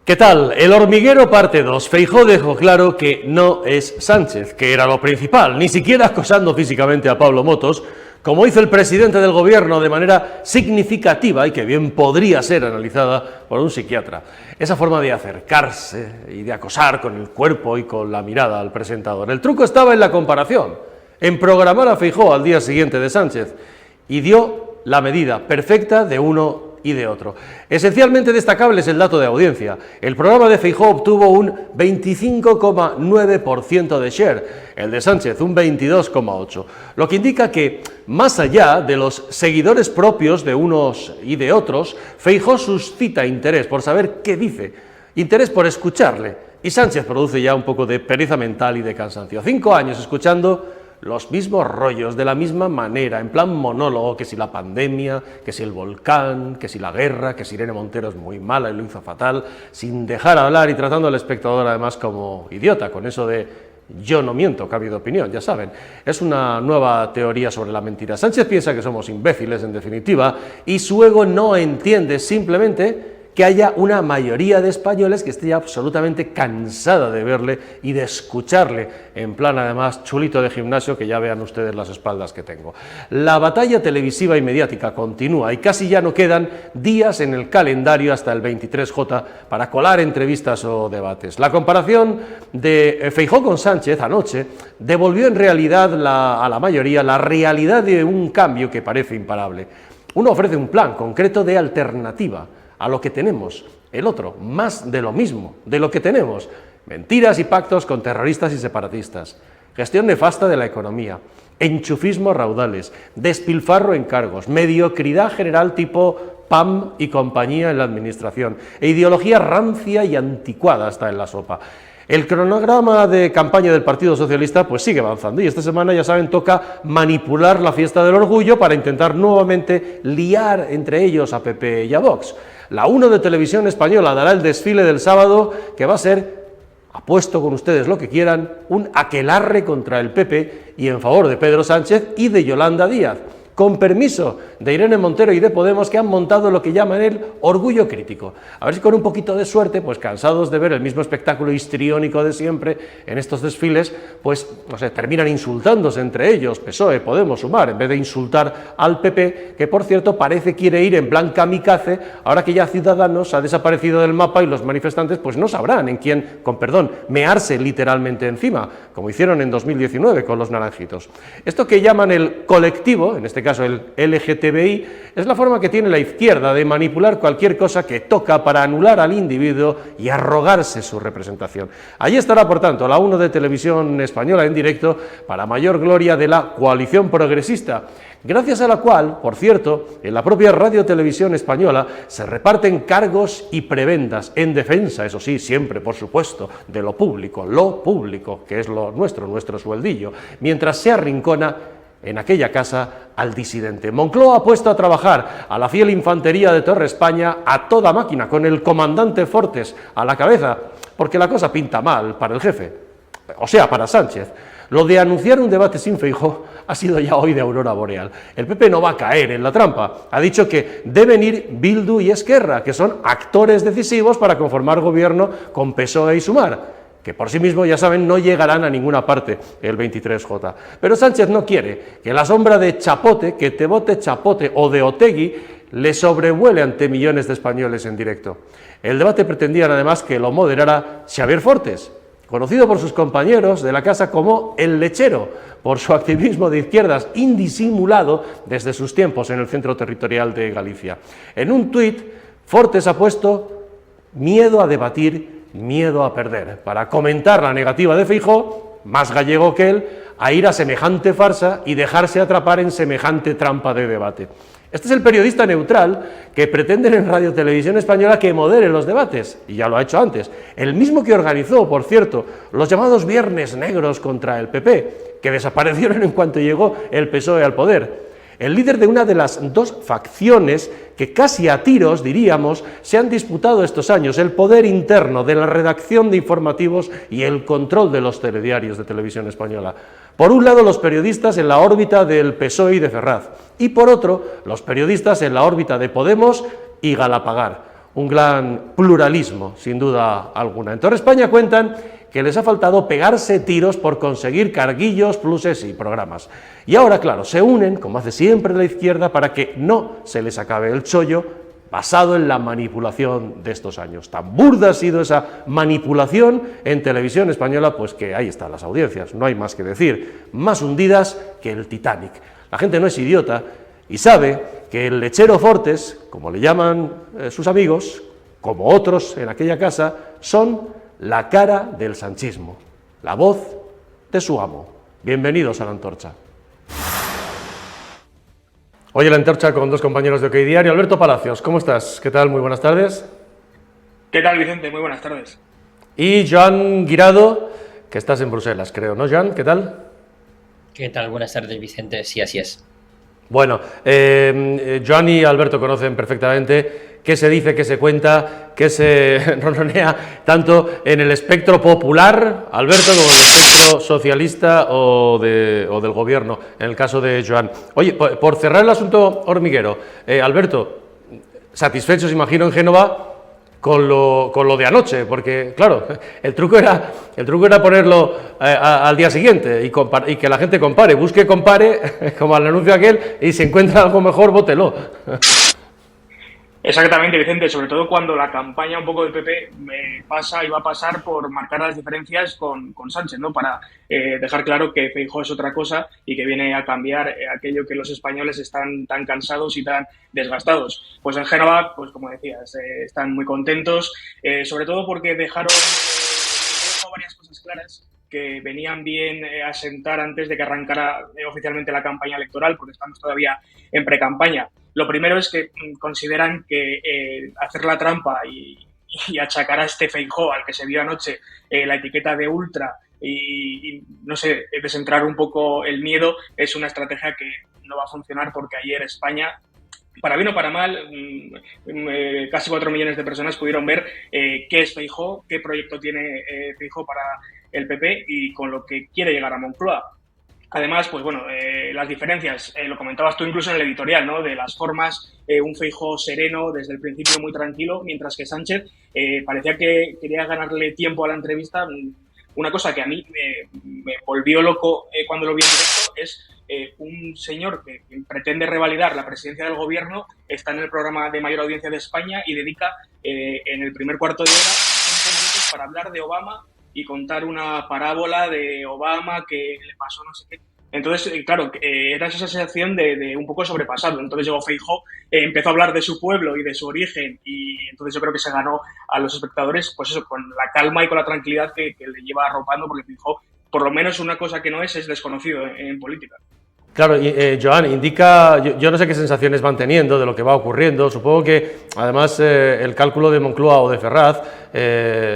¿Qué tal? El hormiguero parte 2. Feijóo dejó claro que no es Sánchez, que era lo principal, ni siquiera acosando físicamente a Pablo Motos, como hizo el presidente del gobierno de manera significativa y que bien podría ser analizada por un psiquiatra. Esa forma de acercarse y de acosar con el cuerpo y con la mirada al presentador. El truco estaba en la comparación, en programar a Feijóo al día siguiente de Sánchez, y dio la medida perfecta de uno y de otro. Esencialmente destacable es el dato de audiencia. El programa de Feijóo obtuvo un 25,9% de share, el de Sánchez un 22,8%, lo que indica que, más allá de los seguidores propios de unos y de otros, Feijóo suscita interés por saber qué dice, interés por escucharle, y Sánchez produce ya un poco de pereza mental y de cansancio. 5 años escuchando los mismos rollos, de la misma manera, en plan monólogo, que si la pandemia, que si el volcán, que si la guerra, que si Irene Montero es muy mala y lo hizo fatal, sin dejar hablar y tratando al espectador además como idiota, con eso de yo no miento, cambio de opinión, ya saben. Es una nueva teoría sobre la mentira. Sánchez piensa que somos imbéciles, en definitiva, y su ego no entiende simplemente que haya una mayoría de españoles que esté absolutamente cansada de verle y de escucharle, en plan además chulito de gimnasio, que ya vean ustedes las espaldas que tengo. La batalla televisiva y mediática continúa y casi ya no quedan días en el calendario hasta el 23J para colar entrevistas o debates. La comparación de Feijóo con Sánchez anoche devolvió en realidad a la mayoría la realidad de un cambio que parece imparable. Uno ofrece un plan concreto de alternativa a lo que tenemos, el otro, más de lo mismo, de lo que tenemos, mentiras y pactos con terroristas y separatistas, gestión nefasta de la economía, enchufismo a raudales, despilfarro en cargos, mediocridad general tipo PAM y compañía en la administración, e ideología rancia y anticuada hasta en la sopa. El cronograma de campaña del Partido Socialista pues sigue avanzando y esta semana, ya saben, toca manipular la fiesta del orgullo para intentar nuevamente liar entre ellos a PP y a Vox. La 1 de Televisión Española dará el desfile del sábado, que va a ser, apuesto con ustedes lo que quieran, un aquelarre contra el PP y en favor de Pedro Sánchez y de Yolanda Díaz, con permiso de Irene Montero y de Podemos, que han montado lo que llaman el orgullo crítico. A ver si con un poquito de suerte, pues cansados de ver el mismo espectáculo histriónico de siempre en estos desfiles, pues, no sé, terminan insultándose entre ellos, PSOE, Podemos, Sumar, en vez de insultar al PP, que por cierto parece quiere ir en plan kamikaze, ahora que ya Ciudadanos ha desaparecido del mapa y los manifestantes pues no sabrán en quién, con perdón, mearse literalmente encima, como hicieron en 2019 con los naranjitos. Esto que llaman el colectivo, en este caso el LGTBI, es la forma que tiene la izquierda de manipular cualquier cosa que toca para anular al individuo y arrogarse su representación. Allí estará, por tanto, la 1 de Televisión Española en directo para mayor gloria de la coalición progresista, gracias a la cual, por cierto, en la propia Radio Televisión Española se reparten cargos y prebendas en defensa, eso sí, siempre, por supuesto, de lo público, que es lo nuestro sueldillo, mientras se arrincona en aquella casa al disidente. Moncloa ha puesto a trabajar a la fiel infantería de Torre España a toda máquina, con el comandante Fortes a la cabeza, porque la cosa pinta mal para el jefe, o sea, para Sánchez. Lo de anunciar un debate sin Feijóo ha sido ya hoy de aurora boreal. El PP no va a caer en la trampa. Ha dicho que deben ir Bildu y Esquerra, que son actores decisivos para conformar gobierno con PSOE y Sumar, que por sí mismos, ya saben, no llegarán a ninguna parte el 23J. Pero Sánchez no quiere que la sombra de Chapote, que te vote Chapote, o de Otegi, le sobrevuele ante millones de españoles en directo. El debate pretendían además que lo moderara Xavier Fortes, conocido por sus compañeros de la casa como el lechero, por su activismo de izquierdas indisimulado desde sus tiempos en el centro territorial de Galicia. En un tuit, Fortes ha puesto miedo a debatir, miedo a perder, para comentar la negativa de Feijóo, más gallego que él, a ir a semejante farsa y dejarse atrapar en semejante trampa de debate. Este es el periodista neutral que pretenden en Radio Televisión Española que modere los debates, y ya lo ha hecho antes, el mismo que organizó, por cierto, los llamados Viernes Negros contra el PP, que desaparecieron en cuanto llegó el PSOE al poder. El líder de una de las dos facciones que casi a tiros, diríamos, se han disputado estos años el poder interno de la redacción de informativos y el control de los telediarios de Televisión Española. Por un lado, los periodistas en la órbita del PSOE y de Ferraz, y por otro, los periodistas en la órbita de Podemos y Galapagar. un gran pluralismo, sin duda alguna. En Torre España cuentan que les ha faltado pegarse tiros por conseguir carguillos, pluses y programas. Y ahora, claro, se unen, como hace siempre la izquierda, para que no se les acabe el chollo basado en la manipulación de estos años. Tan burda ha sido esa manipulación en televisión española, pues que ahí están las audiencias, no hay más que decir, más hundidas que el Titanic. La gente no es idiota y sabe que el lechero Fortes, como le llaman sus amigos, como otros en aquella casa, son la cara del sanchismo, la voz de su amo. Bienvenidos a La Antorcha. Hoy en La Antorcha con dos compañeros de OK Diario. Alberto Palacios, ¿cómo estás? ¿Qué tal? Muy buenas tardes. ¿Qué tal, Vicente? Muy buenas tardes. Y Joan Guirado, que estás en Bruselas, creo, ¿no, Joan? ¿Qué tal? ¿Qué tal? Buenas tardes, Vicente. Sí, así es. Bueno, Joan y Alberto conocen perfectamente qué se dice, qué se cuenta, qué se ronronea, tanto en el espectro popular, Alberto, como en el espectro socialista o del gobierno, en el caso de Joan. Oye, por cerrar el asunto hormiguero, Alberto, satisfechos, imagino, en Génova con lo de anoche, porque, claro, el truco era ponerlo al día siguiente y que la gente compare, como al anuncio aquel, y si encuentra algo mejor, vótelo. Exactamente, Vicente, sobre todo cuando la campaña un poco del PP pasa y va a pasar por marcar las diferencias con Sánchez, ¿no? Para dejar claro que Feijóo es otra cosa y que viene a cambiar aquello que los españoles están tan cansados y tan desgastados. Pues en Génova, pues como decías, están muy contentos, sobre todo porque dejaron varias cosas claras que venían bien a sentar antes de que arrancara oficialmente la campaña electoral, porque estamos todavía en pre-campaña. Lo primero es que consideran que hacer la trampa y achacar a este Feijóo, al que se vio anoche, la etiqueta de ultra y, no sé, desentrar un poco el miedo, es una estrategia que no va a funcionar porque ayer España, para bien o para mal, casi 4 millones de personas pudieron ver qué es Feijóo, qué proyecto tiene Feijóo para el PP y con lo que quiere llegar a Moncloa. Además, pues bueno, las diferencias, lo comentabas tú incluso en el editorial, ¿no? De las formas, un Feijóo sereno, desde el principio muy tranquilo, mientras que Sánchez parecía que quería ganarle tiempo a la entrevista. Una cosa que a mí me volvió loco cuando lo vi en directo es un señor que pretende revalidar la presidencia del gobierno, está en el programa de mayor audiencia de España y dedica en el primer cuarto de hora 5 minutos para hablar de Obama y contar una parábola de Obama que le pasó no sé qué. Entonces, claro, era esa sensación de un poco sobrepasado. Entonces llegó Feijóo, empezó a hablar de su pueblo y de su origen y entonces yo creo que se ganó a los espectadores, pues eso, con la calma y con la tranquilidad que le lleva arropando, porque Feijóo, por lo menos una cosa que no es desconocido en política. Claro, Joan, indica, yo no sé qué sensaciones van teniendo de lo que va ocurriendo, supongo que además el cálculo de Moncloa o de Ferraz,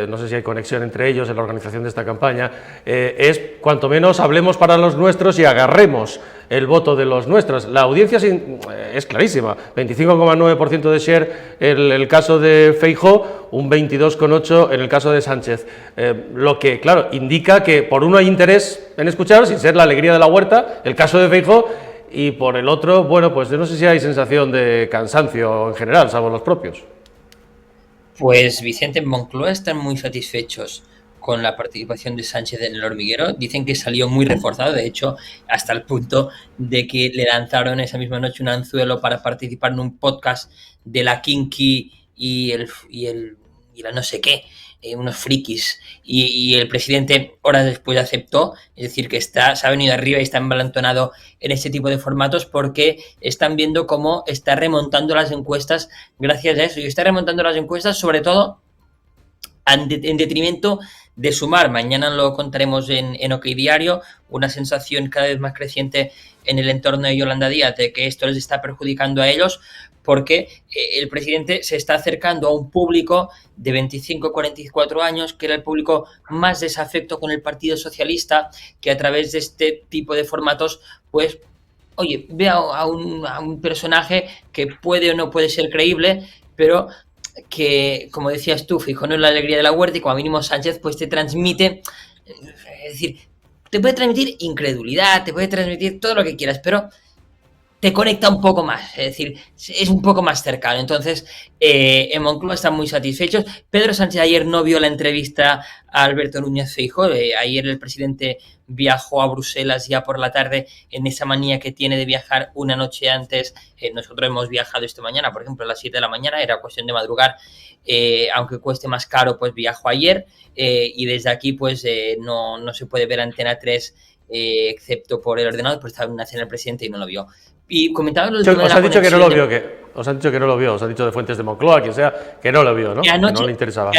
no sé si hay conexión entre ellos en la organización de esta campaña, es cuanto menos hablemos para los nuestros y agarremos el voto de los nuestros. La audiencia es clarísima, 25,9% de share en el caso de Feijóo, un 22,8% en el caso de Sánchez, lo que, claro, indica que por uno hay interés en escuchar, sin ser la alegría de la huerta, el caso de Feijóo, y por el otro, bueno, pues yo no sé si hay sensación de cansancio en general, salvo los propios. Pues Vicente, en Moncloa están muy satisfechos con la participación de Sánchez en El Hormiguero. Dicen que salió muy reforzado, de hecho, hasta el punto de que le lanzaron esa misma noche un anzuelo para participar en un podcast de la Kinky y la no sé qué, unos frikis, y el presidente horas después aceptó, es decir, que se ha venido arriba y está embalantonado en este tipo de formatos porque están viendo cómo está remontando las encuestas gracias a eso, y está remontando las encuestas sobre todo en detrimento de Sumar. Mañana lo contaremos en OK Diario, una sensación cada vez más creciente en el entorno de Yolanda Díaz de que esto les está perjudicando a ellos, porque el presidente se está acercando a un público de 25-44 años, que era el público más desafecto con el Partido Socialista, que a través de este tipo de formatos, pues, oye, ve a un personaje que puede o no puede ser creíble, pero que, como decías tú, Feijóo no es la alegría de la huerta, y como mínimo Sánchez pues te transmite, es decir, te puede transmitir incredulidad, te puede transmitir todo lo que quieras, pero te conecta un poco más, es decir, es un poco más cercano. Entonces, en Moncloa están muy satisfechos. Pedro Sánchez ayer no vio la entrevista a Alberto Núñez Feijóo. Ayer el presidente viajó a Bruselas ya por la tarde en esa manía que tiene de viajar una noche antes. Nosotros hemos viajado esta mañana, por ejemplo, a las 7 de la mañana, era cuestión de madrugar. Aunque cueste más caro, pues viajo ayer y desde aquí pues no se puede ver Antena 3 excepto por el ordenador, pues estaba en una cena el presidente y no lo vio. Y comentaba lo os han dicho que no lo vio, os han dicho que no lo vio, os han dicho de fuentes de Moncloa, quien sea, que no lo vio, ¿no? Anoche, que no le interesaba.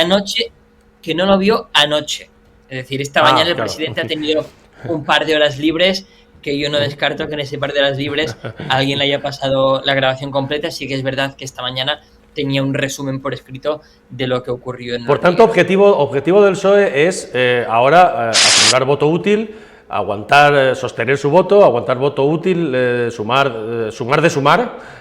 Que no lo vio anoche. Es decir, esta mañana el presidente ha tenido un par de horas libres, que yo no descarto que en ese par de horas libres alguien le haya pasado la grabación completa. Así que es verdad que esta mañana tenía un resumen por escrito de lo que ocurrió en Por tanto, objetivo del PSOE es ahora asegurar voto útil, aguantar, sostener su voto, aguantar voto útil, sumar,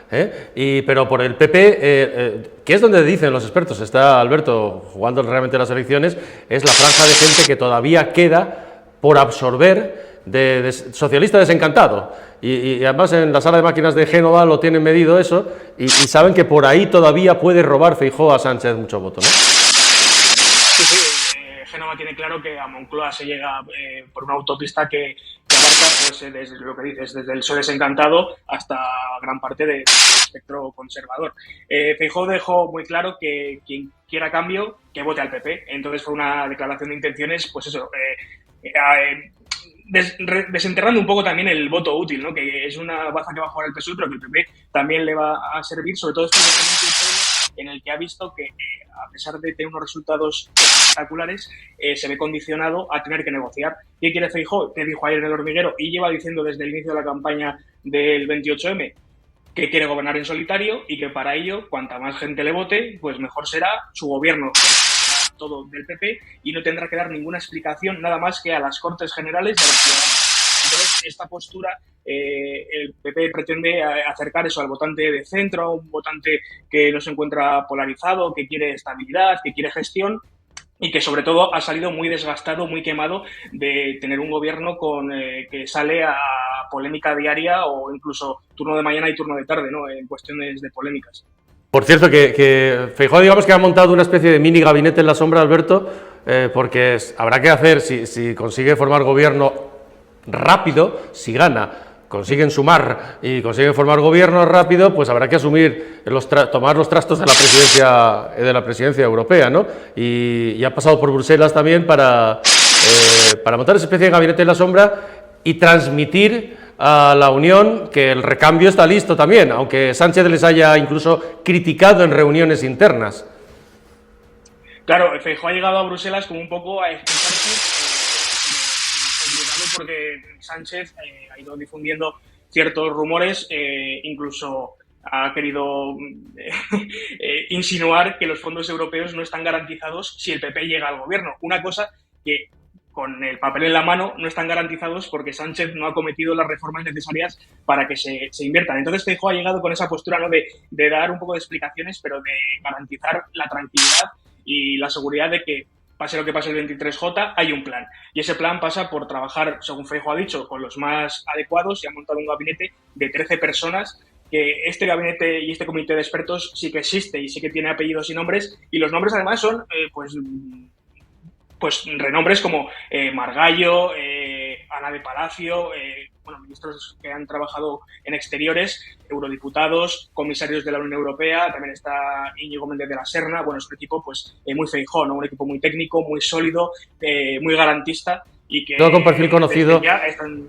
pero por el PP, que es donde dicen los expertos, está Alberto jugando realmente las elecciones, es la franja de gente que todavía queda por absorber de socialista desencantado. Y además en la sala de máquinas de Génova lo tienen medido eso y saben que por ahí todavía puede robar Feijóo a Sánchez mucho voto, ¿no? Sí. Génova tiene claro que a Moncloa se llega por una autopista que abarca, pues, desde lo que dices, desde el PSOE desencantado hasta gran parte del espectro conservador. Feijóo dejó muy claro que quien quiera cambio, que vote al PP. Entonces fue una declaración de intenciones, pues eso, desenterrando un poco también el voto útil, ¿no? Que es una baza que va a jugar el PSOE, pero que el PP también le va a servir, sobre todo en el que ha visto que, a pesar de tener unos resultados espectaculares, se ve condicionado a tener que negociar. ¿Qué quiere Feijóo? Que dijo ayer en El Hormiguero y lleva diciendo desde el inicio de la campaña del 28M que quiere gobernar en solitario y que para ello, cuanta más gente le vote, pues mejor será su gobierno, todo del PP, y no tendrá que dar ninguna explicación nada más que a las Cortes Generales de los ciudadanos. Entonces, esta postura, el PP pretende acercar eso al votante de centro, un votante que no se encuentra polarizado, que quiere estabilidad, que quiere gestión, y que sobre todo ha salido muy desgastado, muy quemado de tener un gobierno que sale a polémica diaria o incluso turno de mañana y turno de tarde, ¿no? En cuestiones de polémicas. Por cierto, que Feijóo, digamos que ha montado una especie de mini gabinete en la sombra, Alberto, porque habrá que hacer, si consigue formar gobierno rápido, si gana, consiguen sumar y consiguen formar gobierno rápido, pues habrá que asumir, tomar los trastos de la presidencia europea, ¿no? Y ha pasado por Bruselas también para montar esa especie de gabinete en la sombra y transmitir a la Unión que el recambio está listo también, aunque Sánchez les haya incluso criticado en reuniones internas. Claro, Feijóo ha llegado a Bruselas como un poco a explicarse, porque Sánchez ha ido difundiendo ciertos rumores, incluso ha querido insinuar que los fondos europeos no están garantizados si el PP llega al gobierno. Una cosa que con el papel en la mano no están garantizados porque Sánchez no ha cometido las reformas necesarias para que se inviertan. Entonces Feijóo ha llegado con esa postura, ¿no?, de dar un poco de explicaciones, pero de garantizar la tranquilidad y la seguridad de que pase lo que pase el 23J, hay un plan. Y ese plan pasa por trabajar, según Feijóo ha dicho, con los más adecuados y ha montado un gabinete de 13 personas, que este gabinete y este comité de expertos sí que existe y sí que tiene apellidos y nombres, y los nombres además son pues renombres como Margallo, Ana de Palacio, ministros que han trabajado en exteriores, eurodiputados, comisarios de la Unión Europea, también está Íñigo Méndez de la Serna. Bueno, es un equipo pues muy Feijóo, ¿no? Un equipo muy técnico, muy sólido, muy garantista y que todo con perfil conocido. Ya están...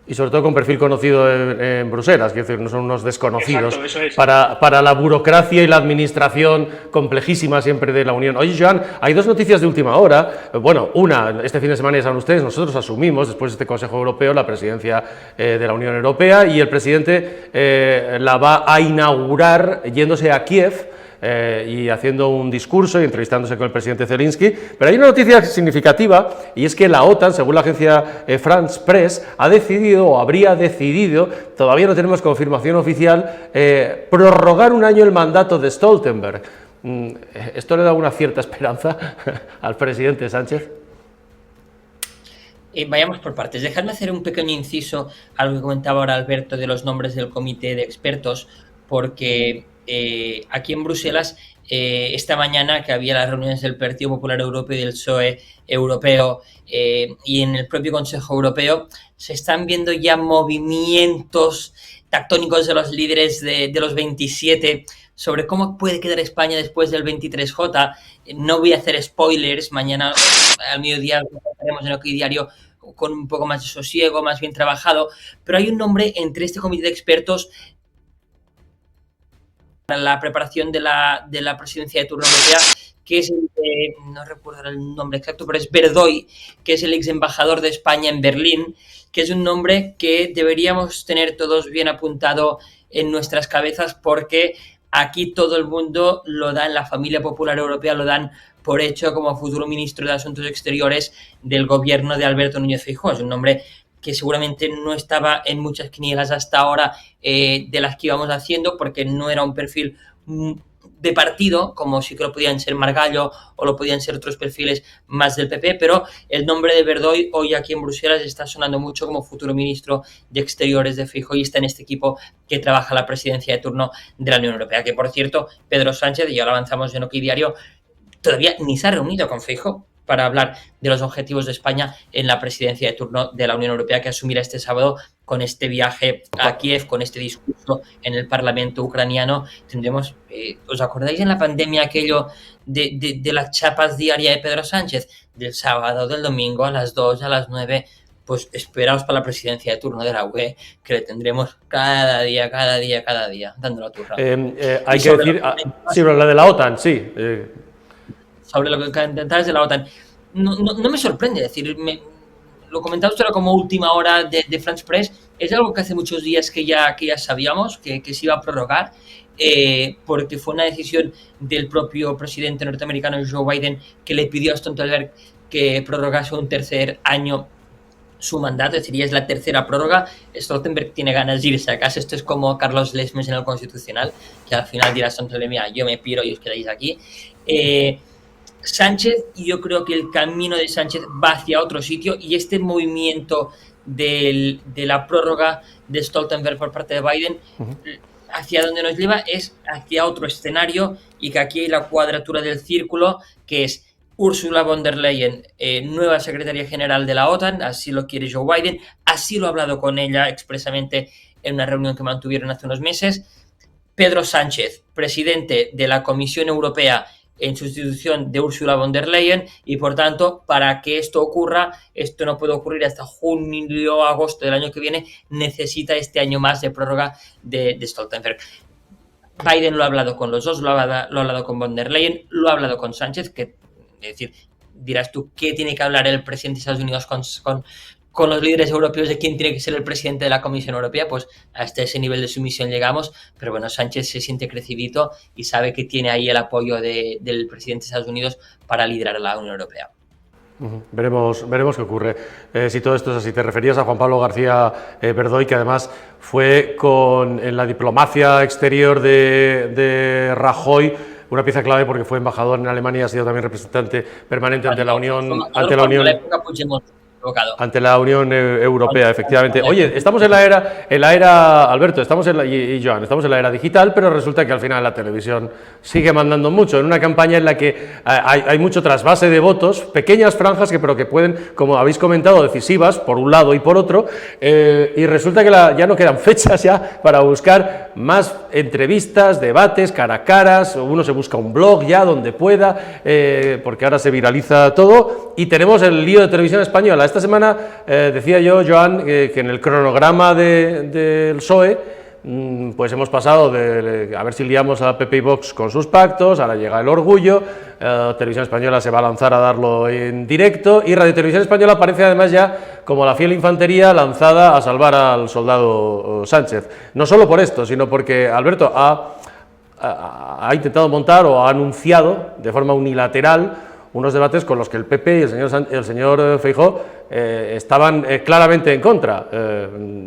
Y sobre todo con perfil conocido en Bruselas, que es decir, no son unos desconocidos. Exacto, eso es. Para la burocracia y la administración complejísima siempre de la Unión. Oye, Joan, hay dos noticias de última hora. Bueno, una, este fin de semana ya saben ustedes, nosotros asumimos, después de este Consejo Europeo, la presidencia de la Unión Europea, y el presidente la va a inaugurar yéndose a Kiev, y haciendo un discurso y entrevistándose con el presidente Zelensky. Pero hay una noticia significativa, y es que la OTAN, según la agencia France Press, ha decidido, o habría decidido, todavía no tenemos confirmación oficial, prorrogar un año el mandato de Stoltenberg. ¿Esto le da una cierta esperanza al presidente Sánchez? Vayamos por partes. Dejadme hacer un pequeño inciso a lo que comentaba ahora Alberto de los nombres del comité de expertos, porque aquí en Bruselas, esta mañana que había las reuniones del Partido Popular Europeo y del PSOE europeo, y en el propio Consejo Europeo, se están viendo ya movimientos tectónicos de los líderes de los 27 sobre cómo puede quedar España después del 23J. No voy a hacer spoilers, mañana al mediodía estaremos en OK Diario con un poco más de sosiego, más bien trabajado, pero hay un nombre entre este comité de expertos para la preparación de la presidencia de turno europea, que es no recuerdo el nombre exacto, pero es Verdoy, que es el ex embajador de España en Berlín, que es un nombre que deberíamos tener todos bien apuntado en nuestras cabezas, porque aquí todo el mundo lo da, en la familia popular europea lo dan por hecho como futuro ministro de Asuntos Exteriores del gobierno de Alberto Núñez Feijóo. Es un nombre que seguramente no estaba en muchas quinielas hasta ahora de las que íbamos haciendo, porque no era un perfil de partido, como sí que lo podían ser Margallo o lo podían ser otros perfiles más del PP, pero el nombre de Verdoy hoy aquí en Bruselas está sonando mucho como futuro ministro de Exteriores de Feijóo, y está en este equipo que trabaja la presidencia de turno de la Unión Europea, que por cierto, Pedro Sánchez, y ya lo avanzamos en OK Diario, todavía ni se ha reunido con Feijóo para hablar de los objetivos de España en la presidencia de turno de la Unión Europea, que asumirá este sábado con este viaje a Kiev, con este discurso en el Parlamento ucraniano. Tendremos, ¿os acordáis en la pandemia aquello de las chapas diarias de Pedro Sánchez? Del sábado, del domingo, a las 2, a las 9... Pues esperaos para la presidencia de turno de la UE, que le tendremos cada día, dándolo a turra. Hay que decir, sobre la de la OTAN, sí. Sobre lo que comentabas de la OTAN. No me sorprende, decir, lo comentaba usted como última hora de France Press, es algo que hace muchos días que ya sabíamos que se iba a prorrogar, porque fue una decisión del propio presidente norteamericano Joe Biden, que le pidió a Stoltenberg que prorrogase un tercer año su mandato, es decir, ya es la tercera prórroga. Stoltenberg tiene ganas de irse a casa. Esto es como Carlos Lesmes en el Constitucional, que al final dirá Stoltenberg, mira, yo me piro y os quedáis aquí. Sánchez, yo creo que el camino de Sánchez va hacia otro sitio, y este movimiento de la prórroga de Stoltenberg por parte de Biden, hacia donde nos lleva es hacia otro escenario, y que aquí hay la cuadratura del círculo, que es Ursula von der Leyen, nueva secretaria general de la OTAN, así lo quiere Joe Biden, así lo ha hablado con ella expresamente en una reunión que mantuvieron hace unos meses. Pedro Sánchez, presidente de la Comisión Europea en sustitución de Ursula von der Leyen, y por tanto, para que esto ocurra, esto no puede ocurrir hasta junio o agosto del año que viene, necesita este año más de prórroga de Stoltenberg. Biden lo ha hablado con los dos, lo ha hablado con von der Leyen, lo ha hablado con Sánchez, que es decir, dirás tú, ¿qué tiene que hablar el presidente de Estados Unidos con los líderes europeos de quién tiene que ser el presidente de la Comisión Europea? Pues hasta ese nivel de sumisión llegamos, pero bueno, Sánchez se siente crecidito y sabe que tiene ahí el apoyo del presidente de Estados Unidos para liderar la Unión Europea. Veremos qué ocurre. Si todo esto es así. Te referías a Juan Pablo García Verdoy, que además fue en la diplomacia exterior de Rajoy una pieza clave, porque fue embajador en Alemania y ha sido también representante permanente ante la Unión Europea, efectivamente. Oye, estamos en la era, Alberto, y Joan, estamos en la era digital, pero resulta que al final la televisión sigue mandando mucho, en una campaña en la que hay mucho trasvase de votos, pequeñas franjas pero que pueden, como habéis comentado, decisivas por un lado y por otro, y resulta que ya no quedan fechas ya para buscar más entrevistas, debates, cara a caras. Uno se busca un blog ya donde pueda, porque ahora se viraliza todo, y tenemos el lío de Televisión Española. Esta semana decía yo, Joan, que en el cronograma del PSOE, pues hemos pasado de a ver si liamos a PP y Vox con sus pactos, ahora llega el orgullo, Televisión Española se va a lanzar a darlo en directo, y Radio Televisión Española parece además ya como la fiel infantería lanzada a salvar al soldado Sánchez. No solo por esto, sino porque Alberto ha intentado montar o ha anunciado de forma unilateral unos debates con los que el PP y el señor Feijóo estaban claramente en contra.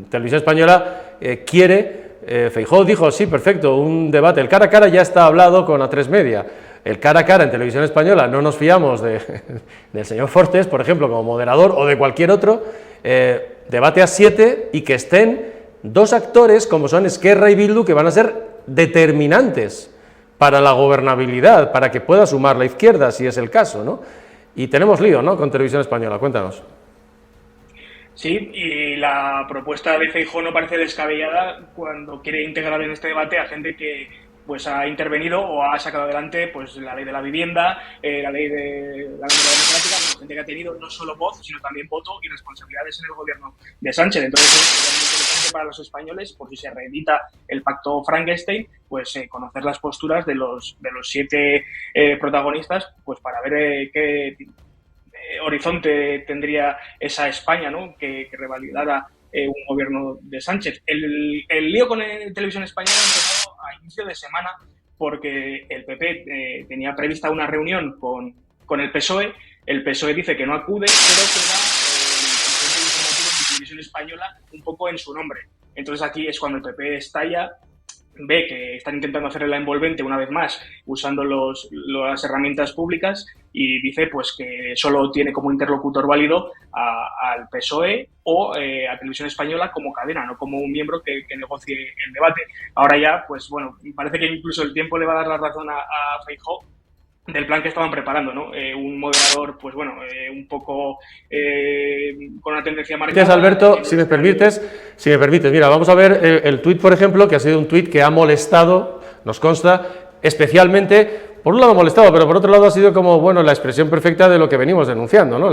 Televisión Española quiere, Feijóo dijo, sí, perfecto, un debate, el cara a cara ya está hablado con A3 Media. el cara a cara en Televisión Española no nos fiamos del señor Fortes, por ejemplo, como moderador o de cualquier otro, debate a 7 y que estén dos actores como son Esquerra y Bildu, que van a ser determinantes para la gobernabilidad, para que pueda sumar la izquierda, si es el caso, ¿no? Y tenemos lío, ¿no?, con Televisión Española, cuéntanos. Sí, y la propuesta de Feijóo no parece descabellada cuando quiere integrar en este debate a gente que pues ha intervenido o ha sacado adelante pues la ley de la vivienda, la ley de la memoria democrática, bueno, gente que ha tenido no solo voz, sino también voto y responsabilidades en el gobierno de Sánchez. Entonces es muy interesante para los españoles, por si se reedita el pacto Frankenstein, pues conocer las posturas de los 7 protagonistas, pues para ver qué horizonte tendría esa España, ¿no?, que revalidara un gobierno de Sánchez. El lío con Televisión Española ha empezado a inicio de semana porque el PP tenía prevista una reunión con el PSOE. El PSOE dice que no acude, pero que da el concepto informativo de Televisión Española un poco en su nombre. Entonces aquí es cuando el PP estalla, ve que están intentando hacer la envolvente una vez más usando las herramientas públicas y dice pues que solo tiene como interlocutor válido al PSOE o a Televisión Española como cadena, no como un miembro que negocie el debate. Ahora ya, pues bueno, parece que incluso el tiempo le va a dar la razón a Feijóo del plan que estaban preparando, ¿no? Un moderador, pues bueno, un poco con una tendencia marcada. Gracias, Alberto. Si me permites, mira, vamos a ver el tuit, por ejemplo, que ha sido un tuit que ha molestado, nos consta, especialmente, por un lado molestado, pero por otro lado ha sido como, bueno, la expresión perfecta de lo que venimos denunciando, ¿no?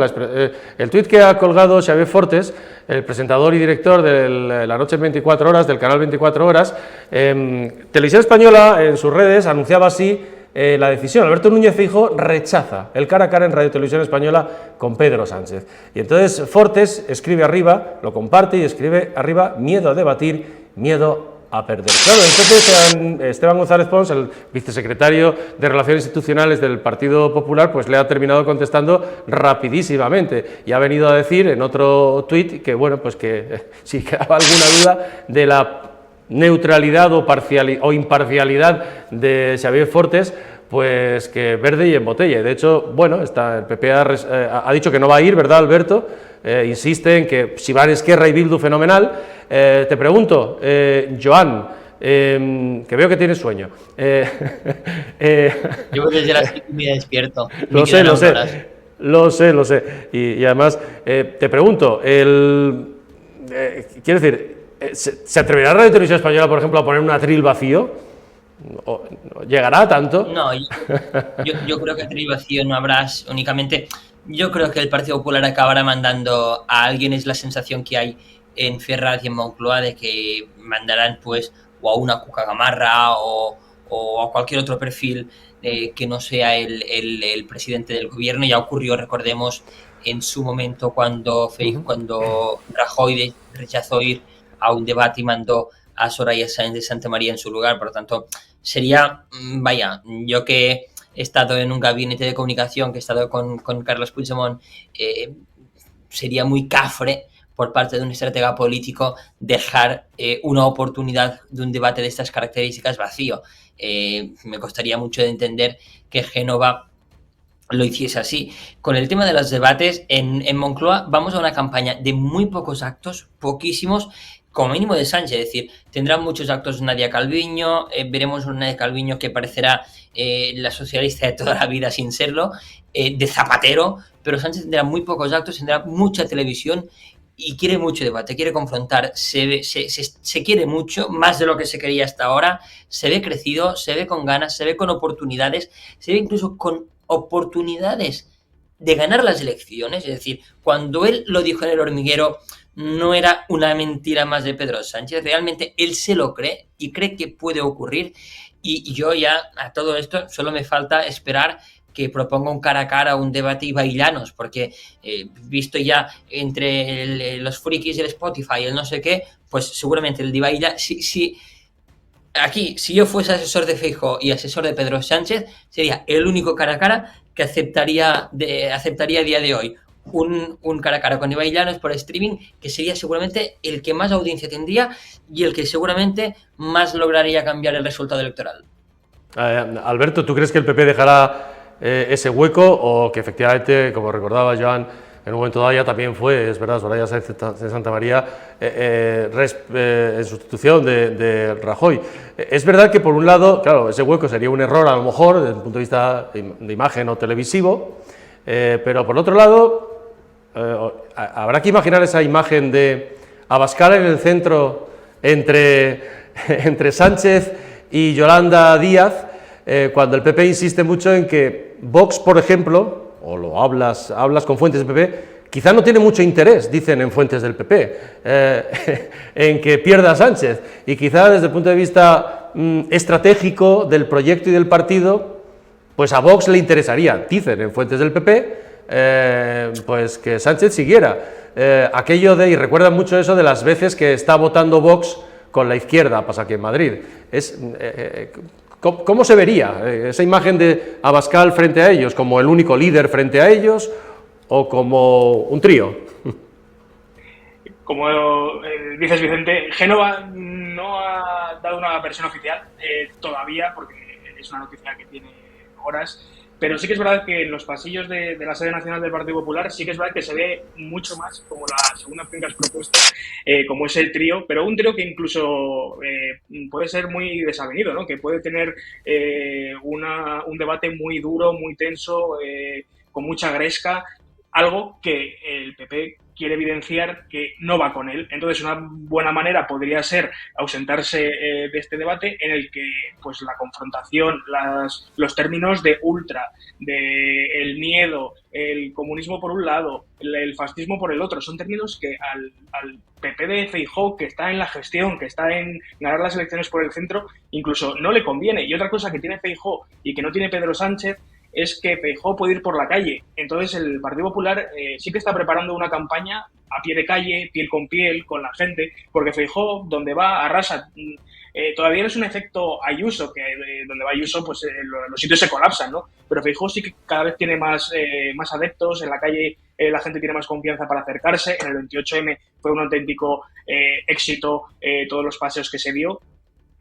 El tuit que ha colgado Xavier Fortes, el presentador y director de La Noche en 24 Horas, del canal 24 Horas, Televisión Española, en sus redes, anunciaba así la decisión. Alberto Núñez Feijóo rechaza el cara a cara en Radio Televisión Española con Pedro Sánchez. Y entonces Fortes escribe arriba, lo comparte y escribe arriba: miedo a debatir, miedo a perder. Claro, entonces Esteban González Pons, el vicesecretario de Relaciones Institucionales del Partido Popular, pues le ha terminado contestando rapidísimamente y ha venido a decir en otro tuit que, bueno, pues que si quedaba alguna duda de la neutralidad o imparcialidad de Xavier Fortes, pues que verde y en botella. De hecho, bueno, el PP ha dicho que no va a ir, ¿verdad, Alberto? Insiste en que si van Esquerra y Bildu, fenomenal. Te pregunto, Joan, que veo que tienes sueño. Yo desde las 5 me despierto. Lo sé. Y además, te pregunto, quiero decir, ¿se atreverá Radio Televisión Española, por ejemplo, a poner un atril vacío? ¿Llegará a tanto? No, yo creo que atril vacío no habrá únicamente. Yo creo que el Partido Popular acabará mandando a alguien, es la sensación que hay en Ferraz y en Moncloa, de que mandarán pues o a una Cuca Gamarra o a cualquier otro perfil que no sea el presidente del gobierno. Ya ocurrió, recordemos, en su momento cuando Rajoy rechazó ir a un debate y mandó a Soraya Sáenz de Santamaría en su lugar. Por lo tanto, sería, yo que he estado en un gabinete de comunicación, que he estado con Carles Puigdemont, sería muy cafre por parte de un estratega político dejar una oportunidad de un debate de estas características vacío. Me costaría mucho de entender que Génova lo hiciese así. Con el tema de los debates, en Moncloa vamos a una campaña de muy pocos actos, poquísimos, como mínimo de Sánchez. Es decir, tendrán muchos actos Nadia Calviño, veremos una Nadia Calviño que parecerá la socialista de toda la vida sin serlo, de Zapatero, pero Sánchez tendrá muy pocos actos, tendrá mucha televisión y quiere mucho debate, quiere confrontar, se quiere mucho, más de lo que se quería hasta ahora, se ve crecido, se ve con ganas, se ve con oportunidades, se ve incluso con oportunidades de ganar las elecciones. Es decir, cuando él lo dijo en El Hormiguero, no era una mentira más de Pedro Sánchez, realmente él se lo cree y cree que puede ocurrir. Y yo ya a todo esto solo me falta esperar que proponga un cara a cara, un debate Ibaillanos, porque visto ya entre los frikis del Spotify, el no sé qué, pues seguramente el de Ibaillanos, si yo fuese asesor de Feijóo y asesor de Pedro Sánchez, sería el único cara a cara que aceptaría a día de hoy. Un cara a cara con Ibaillanos por streaming, que sería seguramente el que más audiencia tendría y el que seguramente más lograría cambiar el resultado electoral. Alberto, ¿tú crees que el PP dejará ese hueco o que efectivamente, como recordaba Joan, en un momento dado ya también fue, es verdad, Soraya Sáenz de Santa María en sustitución de Rajoy? Es verdad que por un lado, claro, ese hueco sería un error a lo mejor desde el punto de vista de imagen o televisivo, pero por otro lado, habrá que imaginar esa imagen de Abascal en el centro entre Sánchez y Yolanda Díaz, cuando el PP insiste mucho en que Vox, por ejemplo, o lo hablas con fuentes del PP, quizá no tiene mucho interés, dicen en fuentes del PP, en que pierda Sánchez, y quizá desde el punto de vista estratégico del proyecto y del partido, pues a Vox le interesaría, dicen en fuentes del PP, pues que Sánchez siguiera. Aquello de, y recuerdan mucho eso de las veces que está votando Vox con la izquierda, pasa que en Madrid. ¿Cómo se vería esa imagen de Abascal frente a ellos? ¿Como el único líder frente a ellos o como un trío? Como dices, Vicente, Génova no ha dado una versión oficial todavía, porque es una noticia que tiene horas, pero sí que es verdad que en los pasillos de la sede nacional del Partido Popular sí que es verdad que se ve mucho más como la segunda opción que has propuesto, como es el trío, pero un trío que incluso puede ser muy desavenido, ¿no? Que puede tener un debate muy duro, muy tenso, con mucha gresca, algo que el PP quiere evidenciar que no va con él. Entonces, una buena manera podría ser ausentarse de este debate en el que pues la confrontación, los términos de ultra, de el miedo, el comunismo por un lado, el fascismo por el otro, son términos que al PP de Feijóo, que está en la gestión, que está en ganar las elecciones por el centro, incluso no le conviene. Y otra cosa que tiene Feijóo y que no tiene Pedro Sánchez es que Feijóo puede ir por la calle. Entonces el Partido Popular sí que está preparando una campaña a pie de calle, piel con la gente, porque Feijóo, donde va, arrasa. Todavía no es un efecto Ayuso, que donde va Ayuso, pues los sitios se colapsan, ¿no? Pero Feijóo sí que cada vez tiene más adeptos, en la calle la gente tiene más confianza para acercarse. En el 28M fue un auténtico éxito todos los paseos que se dio.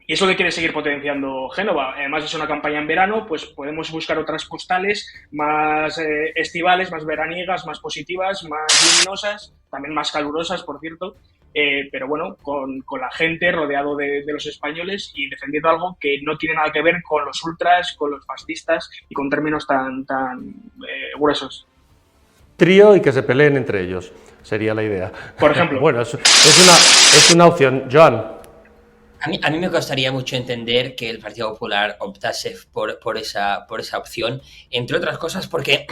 Y es lo que quiere seguir potenciando Génova. Además, es una campaña en verano, pues podemos buscar otras postales más estivales, más veraniegas, más positivas, más luminosas, también más calurosas, por cierto, pero bueno, con la gente, rodeado de los españoles y defendiendo algo que no tiene nada que ver con los ultras, con los fascistas y con términos tan gruesos. Trío y que se peleen entre ellos, sería la idea. Por ejemplo. Bueno, es una opción. Joan. A mí me costaría mucho entender que el Partido Popular optase por esa opción, entre otras cosas porque,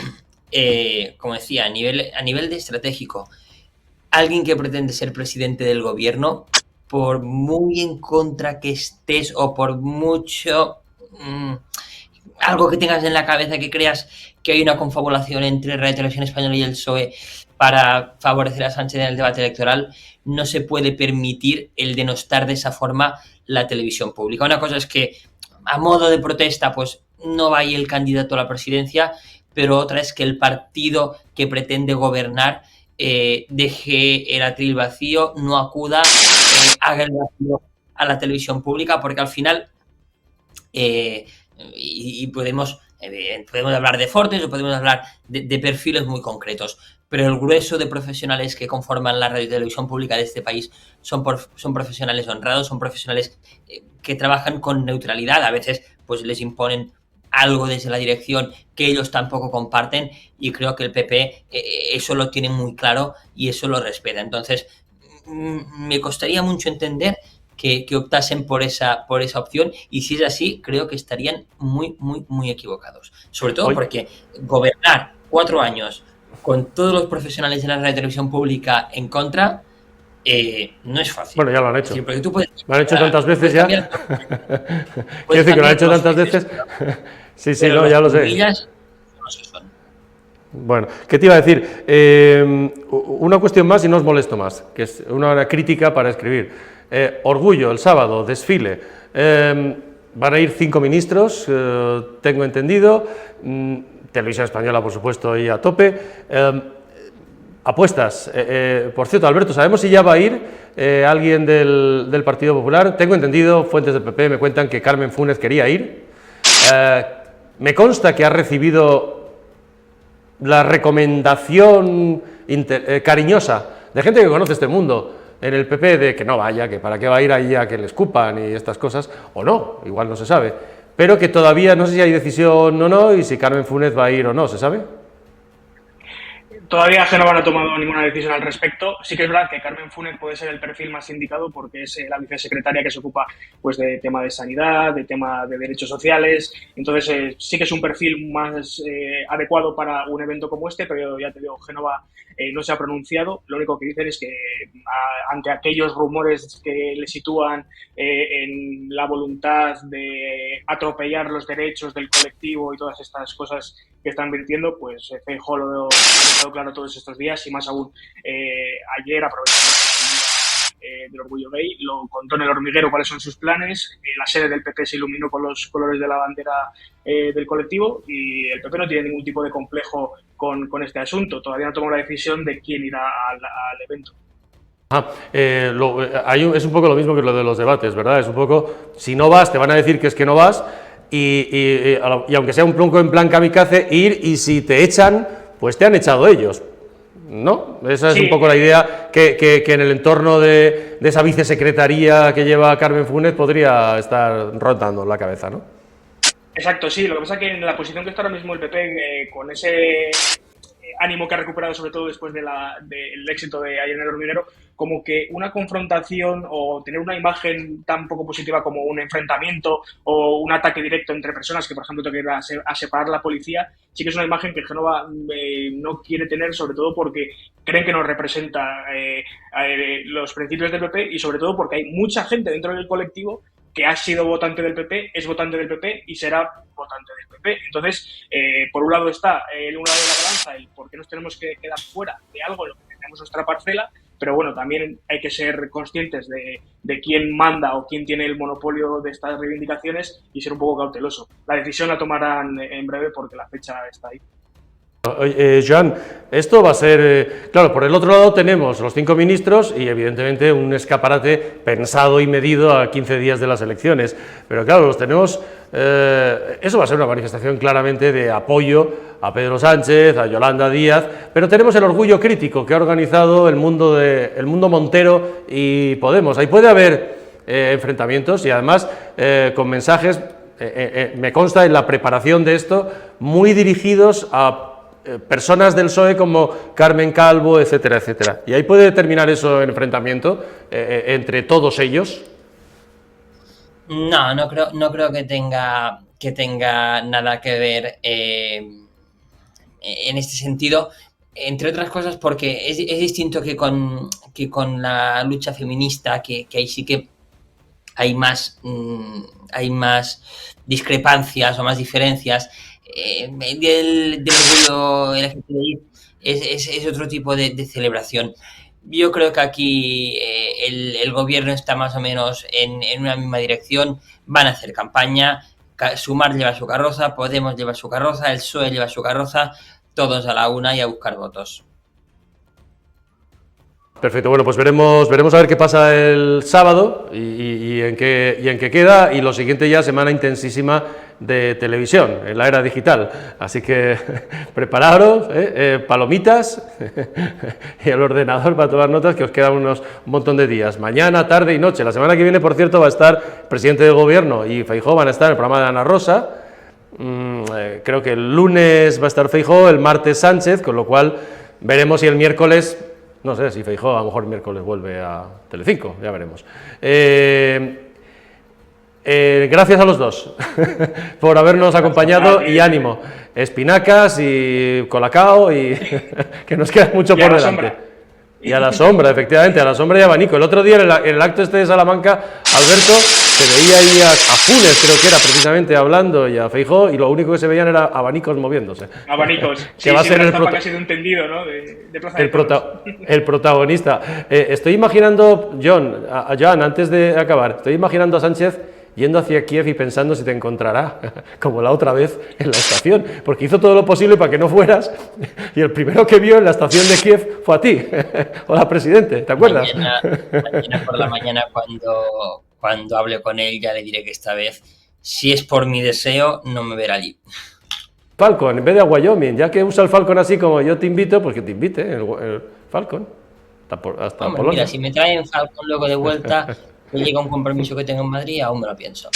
como decía, a nivel de estratégico, alguien que pretende ser presidente del gobierno, por muy en contra que estés o por mucho algo que tengas en la cabeza que creas que hay una confabulación entre Radio Televisión Española y el PSOE para favorecer a Sánchez en el debate electoral, no se puede permitir el denostar de esa forma la televisión pública. Una cosa es que, a modo de protesta, pues no vaya el candidato a la presidencia, pero otra es que el partido que pretende gobernar deje el atril vacío, no acuda, haga el vacío a la televisión pública, porque al final podemos hablar de fortes o podemos hablar de perfiles muy concretos, pero el grueso de profesionales que conforman la radio y televisión pública de este país son profesionales honrados, son profesionales que trabajan con neutralidad. A veces pues les imponen algo desde la dirección que ellos tampoco comparten, y creo que el PP eso lo tiene muy claro y eso lo respeta. Entonces me costaría mucho entender que optasen por esa opción, y si es así, creo que estarían muy, muy, muy equivocados. Sobre todo porque gobernar 4 años con todos los profesionales de la radio y televisión pública en contra no es fácil. Bueno, ya lo han hecho. Sí, porque tú puedes, lo han hecho tantas veces ya. Quiero decir que lo han hecho tantas veces. Sí, no, ya lo sé. No se son. Bueno, ¿qué te iba a decir? Una cuestión más y no os molesto más, que es una crítica para escribir. Orgullo, el sábado, desfile. Van a ir 5 ministros, tengo entendido. Televisión Española, por supuesto, y a tope. Apuestas. Por cierto, Alberto, ¿sabemos si ya va a ir alguien del Partido Popular? Tengo entendido, fuentes del PP me cuentan que Carmen Funes quería ir. Me consta que ha recibido la recomendación cariñosa de gente que conoce este mundo en el PP de que no vaya, que para qué va a ir ahí a que le escupan y estas cosas, o no, igual no se sabe, pero que todavía no sé si hay decisión o no y si Carmen Funes va a ir o no, ¿se sabe? Todavía Génova no ha tomado ninguna decisión al respecto. Sí que es verdad que Carmen Funes puede ser el perfil más indicado porque es la vicesecretaria que se ocupa pues de tema de sanidad, de tema de derechos sociales. Entonces sí que es un perfil más adecuado para un evento como este, pero ya te digo, Génova no se ha pronunciado. Lo único que dicen es que ante aquellos rumores que le sitúan en la voluntad de atropellar los derechos del colectivo y todas estas cosas que están virtiendo, pues Feijóo lo ha dejado claro todos estos días y más aún ayer, aprovechando el día del orgullo gay, lo contó en El Hormiguero cuáles son sus planes. La sede del PP se iluminó con los colores de la bandera del colectivo y el PP no tiene ningún tipo de complejo con este asunto. Todavía no tomó la decisión de quién irá al evento. Es un poco lo mismo que lo de los debates, ¿verdad? Es un poco, si no vas, te van a decir que es que no vas y aunque sea un poco en plan kamikaze, ir y si te echan, pues te han echado ellos, ¿no? Esa es un poco la idea que en el entorno de esa vicesecretaría que lleva Carmen Funes podría estar rotando en la cabeza, ¿no? Exacto, sí. Lo que pasa es que en la posición que está ahora mismo el PP, con ese ánimo que ha recuperado sobre todo después del éxito de ayer en El Hormiguero, como que una confrontación o tener una imagen tan poco positiva como un enfrentamiento o un ataque directo entre personas que, por ejemplo, te quiera a separar la policía, sí que es una imagen que Génova no quiere tener, sobre todo porque creen que no representa los principios del PP y sobre todo porque hay mucha gente dentro del colectivo que ha sido votante del PP, es votante del PP y será votante del PP. Entonces, por un lado está un lado de la balanza, el por qué nos tenemos que quedar fuera de algo en lo que tenemos nuestra parcela, pero bueno, también hay que ser conscientes de quién manda o quién tiene el monopolio de estas reivindicaciones y ser un poco cauteloso. La decisión la tomarán en breve porque la fecha está ahí. Joan, esto va a ser, claro, por el otro lado tenemos los 5 ministros y evidentemente un escaparate pensado y medido a 15 días de las elecciones, pero claro, los tenemos, eso va a ser una manifestación claramente de apoyo a Pedro Sánchez, a Yolanda Díaz, pero tenemos el orgullo crítico que ha organizado el mundo Montero y Podemos. Ahí puede haber enfrentamientos y además con mensajes, me consta en la preparación de esto, muy dirigidos a personas del PSOE como Carmen Calvo, etcétera, etcétera. ¿Y ahí puede terminar eso en enfrentamiento entre todos ellos? No creo que tenga nada que ver en este sentido, entre otras cosas porque es distinto que con la lucha feminista, que ahí sí que hay más discrepancias o más diferencias. Del orgullo LGTBI es otro tipo de celebración. Yo creo que aquí el gobierno está más o menos en una misma dirección. Van a hacer campaña, Sumar lleva su carroza, Podemos lleva su carroza, el PSOE lleva su carroza, todos a la una y a buscar votos. Perfecto, bueno, pues veremos a ver qué pasa el sábado y en qué queda, y lo siguiente ya semana intensísima de televisión, en la era digital, así que prepararos, palomitas y el ordenador para tomar notas, que os quedan un montón de días, mañana, tarde y noche. La semana que viene, por cierto, va a estar el presidente del gobierno y Feijóo van a estar en el programa de Ana Rosa. Creo que el lunes va a estar Feijóo, el martes Sánchez, con lo cual veremos si el miércoles... No sé si Feijóo a lo mejor el miércoles vuelve a Telecinco, ya veremos. Gracias a los dos por habernos acompañado y ánimo. Espinacas y colacao y que nos queda mucho por delante. Y a la sombra, efectivamente, a la sombra y abanico. El otro día en el acto este de Salamanca, Alberto, se veía ahí a Funes, creo que era precisamente, hablando, y a Feijóo, y lo único que se veían era abanicos moviéndose. Abanicos, que va a ser casi de un tendido, ¿no? De Plaza el protagonista. Estoy imaginando, Joan, antes de acabar, estoy imaginando a Sánchez yendo hacia Kiev y pensando si te encontrará, como la otra vez en la estación, porque hizo todo lo posible para que no fueras, y el primero que vio en la estación de Kiev fue a ti. Hola, presidente, ¿te acuerdas? Mañana por la mañana, cuando hable con él, ya le diré que esta vez si es por mi deseo, no me verá allí. Falcon, en vez de a Wyoming, ya que usa el Falcon así como yo te invito, pues que te invite el Falcon. Hasta Hombre, Polonia. mira, si me traen Falcon luego de vuelta, me llega un compromiso que tengo en Madrid, aún me lo pienso.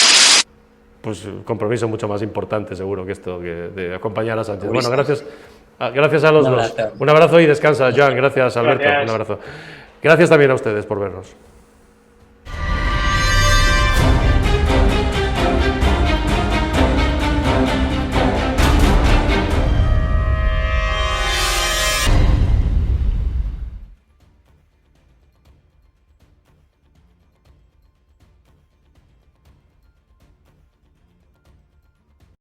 Pues un compromiso mucho más importante seguro que esto, que de acompañar a Sánchez. Seguro. Bueno, gracias a los dos. Un abrazo y descansa, Joan. Gracias, Alberto. Gracias. Un abrazo. Gracias también a ustedes por vernos.